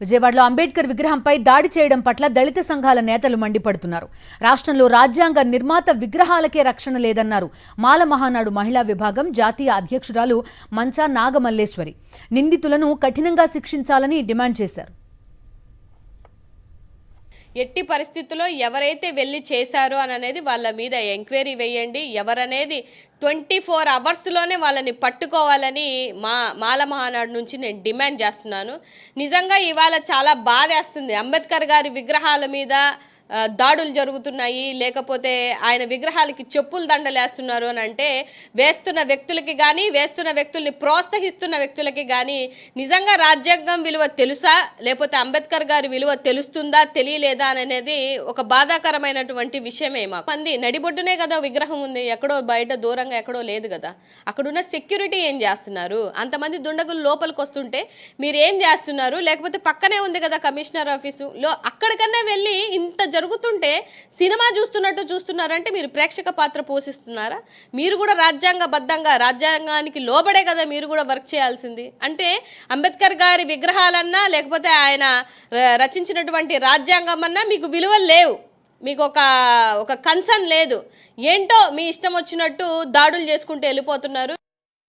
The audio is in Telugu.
విజయవాడలో అంబేద్కర్ విగ్రహంపై దాడి చేయడం పట్ల దళిత సంఘాల నేతలు మండిపడుతున్నారు. రాష్ట్రంలో రాజ్యాంగ నిర్మాత విగ్రహాలకే రక్షణ లేదన్నారు మాల మహానాడు మహిళా విభాగం జాతీయ అధ్యక్షురాలు మంచా నాగమల్లేశ్వరి. నిందితులను కఠినంగా శిక్షించాలని డిమాండ్ చేశారు. ఎట్టి పరిస్థితుల్లో ఎవరైతే వెళ్ళి చేశారో అనేది వాళ్ళ మీద ఎంక్వైరీ వేయండి. ఎవరనేది 24 అవర్స్లోనే వాళ్ళని పట్టుకోవాలని మాల మహానాడు నుంచి నేను డిమాండ్ చేస్తున్నాను. నిజంగా ఇవాళ చాలా బాధేస్తుంది. అంబేద్కర్ గారి విగ్రహాల మీద దాడులు జరుగుతున్నాయి, లేకపోతే ఆయన విగ్రహాలకి చెప్పులు దండలేస్తున్నారు అని అంటే వేస్తున్న వ్యక్తులకి కానీ వేస్తున్న వ్యక్తుల్ని ప్రోత్సహిస్తున్న వ్యక్తులకి కానీ నిజంగా రాజ్యాంగం విలువ తెలుసా, లేకపోతే అంబేద్కర్ గారి విలువ తెలుస్తుందా తెలియలేదా అనేది ఒక బాధాకరమైనటువంటి విషయమే. మాకు మంది నడిబొడ్డునే కదా విగ్రహం ఉంది, ఎక్కడో బయట దూరంగా ఎక్కడో లేదు కదా. అక్కడున్న సెక్యూరిటీ ఏం చేస్తున్నారు? అంతమంది దుండగులు లోపలికి వస్తుంటే మీరు ఏం చేస్తున్నారు? లేకపోతే పక్కనే ఉంది కదా కమిషనర్ ఆఫీసు లో, అక్కడికన్నా వెళ్ళి ఇంత జరుగుతుంటే సినిమా చూస్తున్నట్టు చూస్తున్నారంటే మీరు ప్రేక్షక పాత్ర పోషిస్తున్నారా? మీరు కూడా రాజ్యాంగబద్ధంగా రాజ్యాంగానికి లోబడే కదా మీరు కూడా వర్క్ చేయాల్సింది. అంటే అంబేద్కర్ గారి విగ్రహాలన్నా లేకపోతే ఆయన రచించినటువంటి రాజ్యాంగం అన్నా మీకు విలువలు లేవు, మీకు ఒక కన్సర్న్ లేదు. ఏంటో మీ ఇష్టం వచ్చినట్టు దాడులు చేసుకుంటూ వెళ్ళిపోతున్నారు.